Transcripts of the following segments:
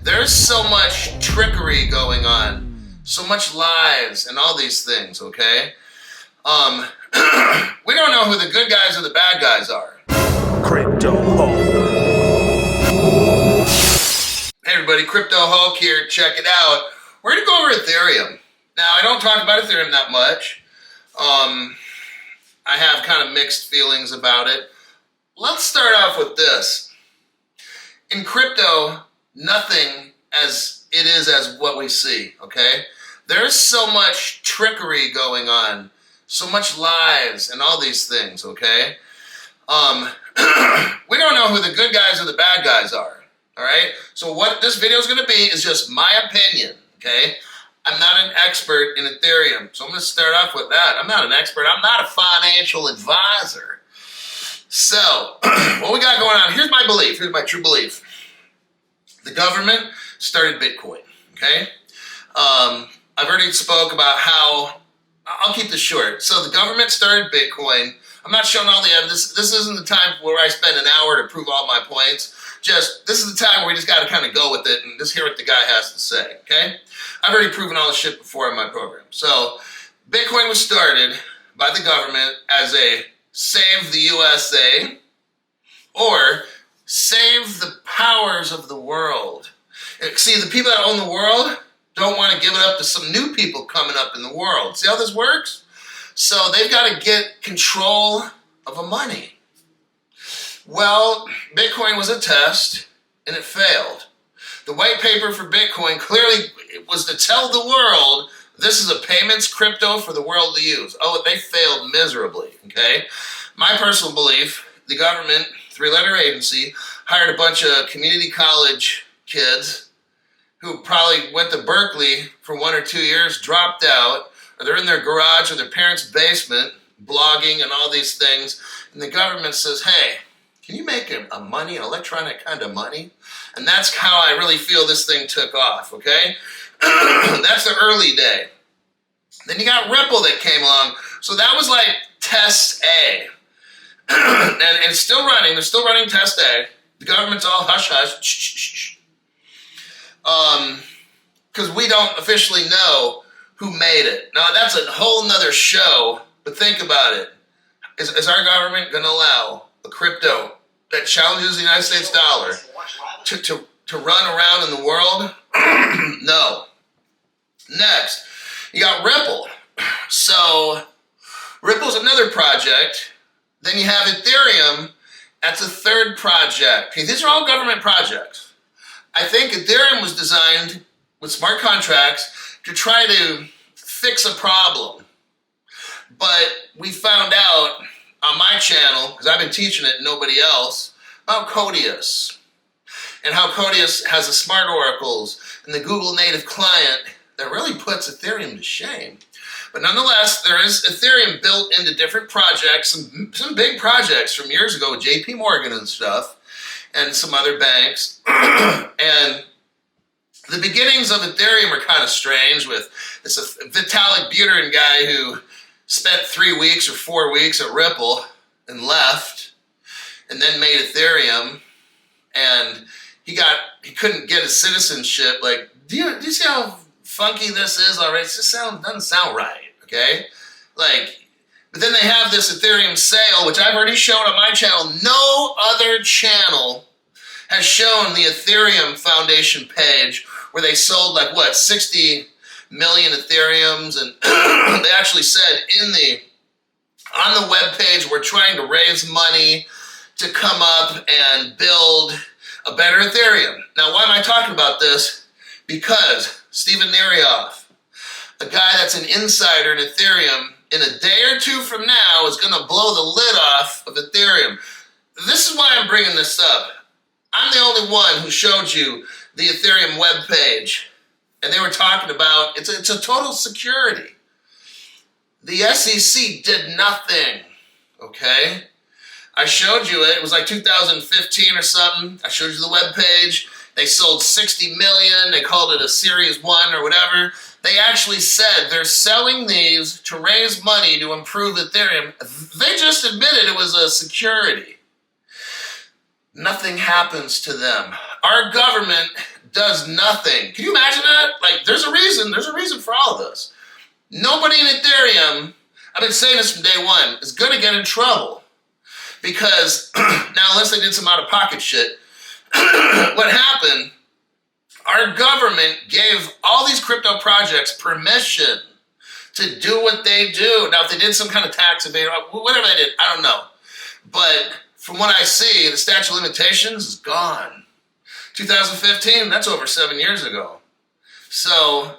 There's so much trickery going on, so much lies and all these things, okay? We don't know who the good guys or the bad guys are. Crypto Hulk. Hey everybody, Crypto Hulk here, check it out. We're gonna go over Ethereum. Now, I don't talk about Ethereum that much. I have kind of mixed feelings about it. Let's start off with this. In crypto, nothing as it is as what we see, okay? There's so much trickery going on, so much lies and all these things, okay? We don't know who the good guys or the bad guys are, all right? So what this video is going to be is just my opinion, okay? I'm not an expert in Ethereum, so I'm going to start off with that. I'm not an expert. I'm not a financial advisor. So what we got going on, here's my belief. Here's my true belief. The government started Bitcoin, okay? I've already spoke about how, I'll keep this short. So the government started Bitcoin. I'm not showing all the evidence. This isn't the time where I spend an hour to prove all my points. This is the time where we just got to kind of go with it and just hear what the guy has to say, okay? I've already proven all this shit before in my program. So Bitcoin was started by the government as a save the USA or save the powers of the world. See, the people that own the world don't want to give it up to some new people coming up in the world. See how this works? So they've got to get control of the money. Well, Bitcoin was a test, and it failed. The white paper for Bitcoin clearly was to tell the world this is a payments crypto for the world to use. Oh, they failed miserably, okay? My personal belief, the government, three-letter agency, hired a bunch of community college kids who probably went to Berkeley for 1 or 2 years, dropped out, or they're in their garage or their parents' basement, blogging and all these things, and the government says, hey, can you make a money, an electronic kind of money? And that's how I really feel this thing took off, okay? That's the early day. Then you got Ripple that came along. So that was like test A. and it's still running. They're still running test A. The government's all hush-hush. Shh. Because we don't officially know who made it. Now, that's a whole nother show, but think about it. Is our government going to allow a crypto that challenges the United States dollar to run around in the world? No. Next, you got Ripple. So Ripple's another project. Then you have Ethereum. That's a third project. Okay, these are all government projects. I think Ethereum was designed with smart contracts to try to fix a problem. But we found out on my channel, because I've been teaching it and nobody else, about Codius. And how Codius has the smart oracles and the Google native client that really puts Ethereum to shame. But nonetheless, there is Ethereum built into different projects, some big projects from years ago with JP Morgan and stuff, and some other banks. And the beginnings of Ethereum are kind of strange with this Vitalik Buterin guy who spent 3 weeks or 4 weeks at Ripple and left, and then made Ethereum, and he couldn't get his citizenship. Like, do you see how funky this is already? It just doesn't sound right, okay? Like, but then they have this Ethereum sale, which I've already shown on my channel. No other channel has shown the Ethereum Foundation page where they sold like, what, 60 million Ethereums, and they actually said on the web page, we're trying to raise money to come up and build a better Ethereum. Now, why am I talking about this? Because Steve Nerayoff, a guy that's an insider in Ethereum, in a day or two from now is going to blow the lid off of Ethereum. This is why I'm bringing this up. I'm the only one who showed you the Ethereum web page. And they were talking about, it's a total security. The SEC did nothing, okay? I showed you it. It was like 2015 or something. I showed you the web page. They sold 60 million. They called it a Series 1 or whatever. They actually said they're selling these to raise money to improve Ethereum. They just admitted it was a security. Nothing happens to them. Our government does nothing. Can you imagine that? Like, there's a reason for all of this. Nobody in Ethereum, I've been saying this from day one, is going to get in trouble. Because, now unless they did some out-of-pocket shit, what happened, our government gave all these crypto projects permission to do what they do. Now, if they did some kind of tax evasion, whatever they did, I don't know. But from what I see, the statute of limitations is gone. 2015, that's over 7 years ago. So,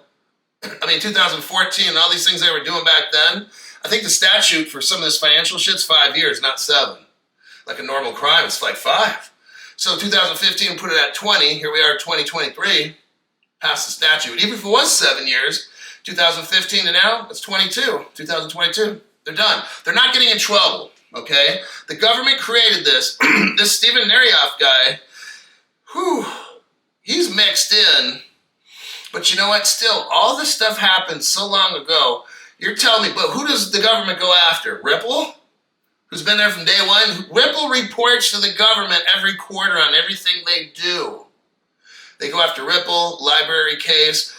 2014, all these things they were doing back then, I think the statute for some of this financial shit's 5 years, not 7. Like a normal crime, it's like 5. So 2015 put it at 20. Here we are, 2023, passed the statute. Even if it was 7 years, 2015 to now, it's 22. 2022, they're done. They're not getting in trouble, okay? The government created this. This Steve Nerayoff guy, he's mixed in. But you know what? Still, all this stuff happened so long ago. You're telling me, but who does the government go after? Ripple? Who's been there from day one? Ripple reports to the government every quarter on everything they do. They go after Ripple, library case.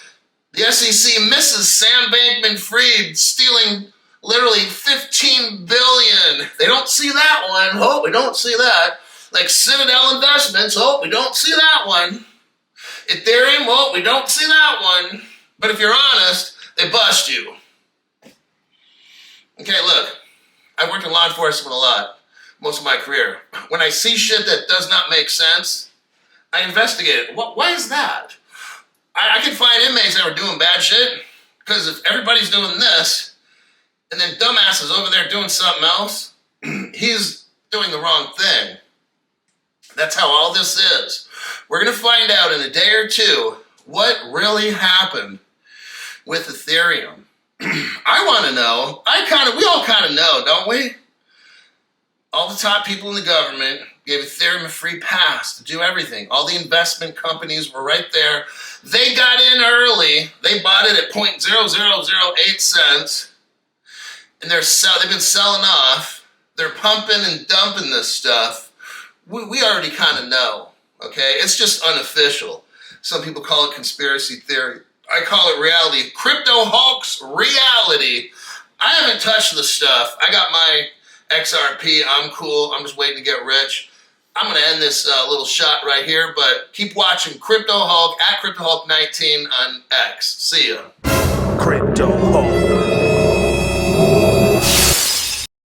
The SEC misses Sam Bankman-Fried stealing literally $15 billion. They don't see that one. Oh, we don't see that. Like Citadel Investments. Oh, we don't see that one. Ethereum. Oh, we don't see that one. But if you're honest, they bust you. Okay, look. I've worked in law enforcement a lot, most of my career. When I see shit that does not make sense, I investigate it. Why is that? I can find inmates that are doing bad shit, because if everybody's doing this, and then dumbass is over there doing something else, he's doing the wrong thing. That's how all this is. We're going to find out in a day or two what really happened with Ethereum. I want to know. We all kind of know, don't we? All the top people in the government gave Ethereum a free pass to do everything. All the investment companies were right there. They got in early. They bought it at 0.0008 cents. And they've been selling off. They're pumping and dumping this stuff. We already kind of know, okay? It's just unofficial. Some people call it conspiracy theory. I call it reality. Crypto hoax reality. I haven't touched the stuff. I got my XRP. I'm cool. I'm just waiting to get rich. I'm going to end this little shot right here, but keep watching Crypto Hulk at Crypto Hulk 19 on X. See ya. Crypto Hulk.